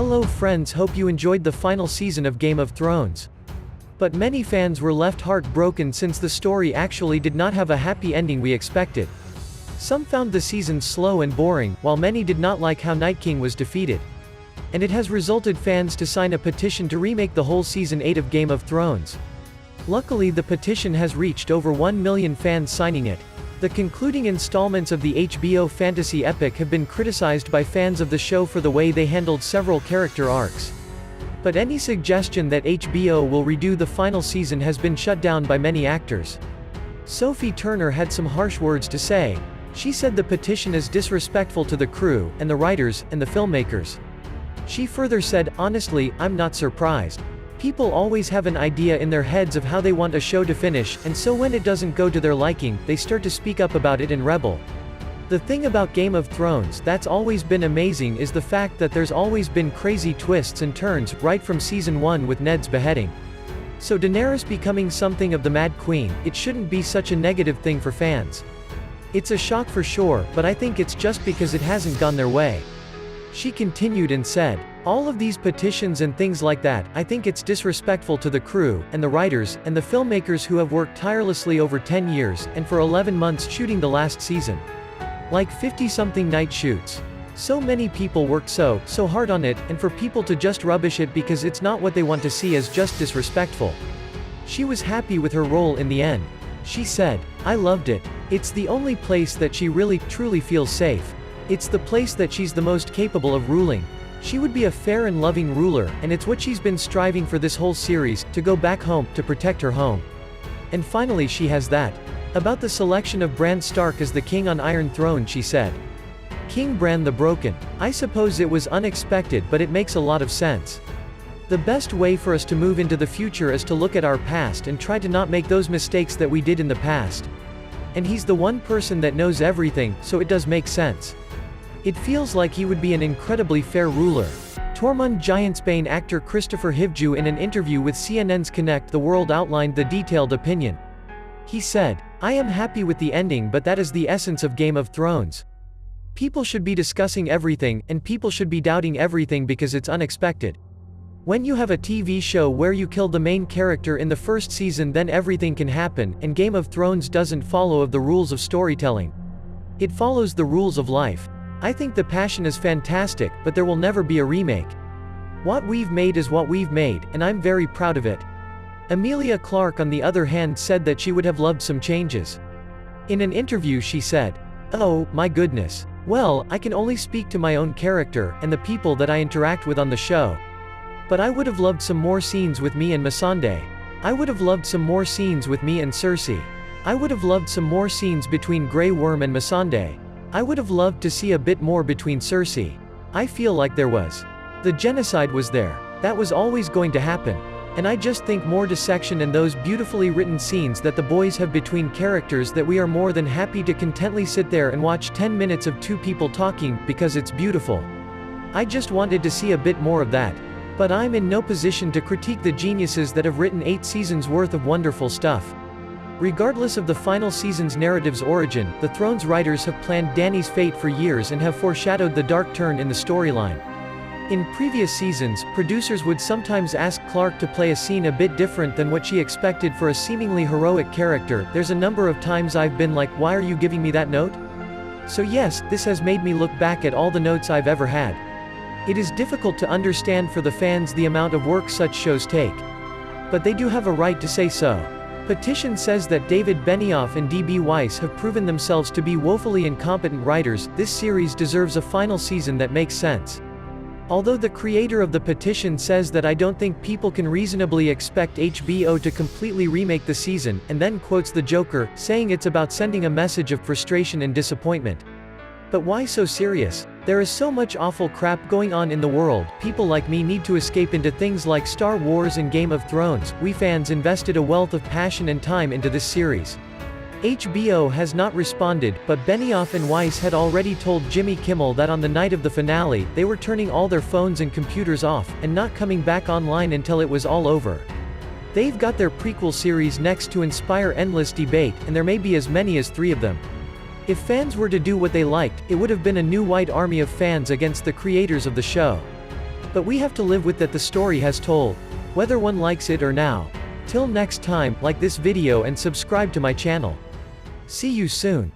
Hello friends, hope you enjoyed the final season of Game of Thrones. But many fans were left heartbroken since the story actually did not have a happy ending we expected. Some found the season slow and boring, while many did not like how Night King was defeated. And it has resulted fans to sign a petition to remake the whole season 8 of Game of Thrones. Luckily the petition has reached over 1 million fans signing it. The concluding installments of the HBO fantasy epic have been criticized by fans of the show for the way they handled several character arcs. But any suggestion that HBO will redo the final season has been shut down by many actors. Sophie Turner had some harsh words to say. She said the petition is disrespectful to the crew, and the writers, and the filmmakers. She further said, "Honestly, I'm not surprised. People always have an idea in their heads of how they want a show to finish, and so when it doesn't go to their liking, they start to speak up about it and rebel." The thing about Game of Thrones that's always been amazing is the fact that there's always been crazy twists and turns, right from season 1 with Ned's beheading. So Daenerys becoming something of the Mad Queen, it shouldn't be such a negative thing for fans. It's a shock for sure, but I think it's just because it hasn't gone their way. She continued and said, "All of these petitions and things like that, I think it's disrespectful to the crew, and the writers, and the filmmakers who have worked tirelessly over 10 years, and for 11 months shooting the last season. Like 50-something night shoots. So many people worked so hard on it, and for people to just rubbish it because it's not what they want to see is just disrespectful." She was happy with her role in the end. She said, "I loved it. It's the only place that she really, truly feels safe. It's the place that she's the most capable of ruling. She would be a fair and loving ruler, and it's what she's been striving for this whole series, to go back home, to protect her home. And finally she has that." About the selection of Bran Stark as the king on Iron Throne she said, "King Bran the Broken. I suppose it was unexpected but it makes a lot of sense. The best way for us to move into the future is to look at our past and try to not make those mistakes that we did in the past. And he's the one person that knows everything, so it does make sense. It feels like he would be an incredibly fair ruler." Tormund Giantsbane actor Kristofer Hivju in an interview with CNN's Connect the World outlined the detailed opinion. He said, "I am happy with the ending, but that is the essence of Game of Thrones. People should be discussing everything, and people should be doubting everything because it's unexpected. When you have a TV show where you kill the main character in the first season, then everything can happen, and Game of Thrones doesn't follow of the rules of storytelling. It follows the rules of life. I think the passion is fantastic, but there will never be a remake. What we've made is what we've made, and I'm very proud of it." Emilia Clarke on the other hand said that she would have loved some changes. In an interview she said, "Oh, my goodness. Well, I can only speak to my own character, and the people that I interact with on the show. But I would have loved some more scenes with me and Missandei. I would have loved some more scenes with me and Cersei. I would have loved some more scenes between Grey Worm and Missandei. I would have loved to see a bit more between Cersei. I feel like there was. The genocide was there. That was always going to happen. And I just think more dissection and those beautifully written scenes that the boys have between characters that we are more than happy to contently sit there and watch 10 minutes of two people talking, because it's beautiful. I just wanted to see a bit more of that. But I'm in no position to critique the geniuses that have written 8 seasons worth of wonderful stuff." Regardless of the final season's narrative's origin, the Thrones writers have planned Dany's fate for years and have foreshadowed the dark turn in the storyline. In previous seasons, producers would sometimes ask Clarke to play a scene a bit different than what she expected for a seemingly heroic character. There's a number of times I've been like, "Why are you giving me that note?" So yes, this has made me look back at all the notes I've ever had. It is difficult to understand for the fans the amount of work such shows take. But they do have a right to say so. Petition says that David Benioff and D.B. Weiss have proven themselves to be woefully incompetent writers. This series deserves a final season that makes sense. Although the creator of the petition says that I don't think people can reasonably expect HBO to completely remake the season, and then quotes the Joker, saying it's about sending a message of frustration and disappointment. But why so serious? There is so much awful crap going on in the world. People like me need to escape into things like Star Wars and Game of Thrones. We fans invested a wealth of passion and time into this series. HBO has not responded, but Benioff and Weiss had already told Jimmy Kimmel that on the night of the finale, they were turning all their phones and computers off, and not coming back online until it was all over. They've got their prequel series next to inspire endless debate, and there may be as many as 3 of them. If fans were to do what they liked, it would have been a new white army of fans against the creators of the show. But we have to live with that the story has told, whether one likes it or now. Till next time, like this video and subscribe to my channel. See you soon.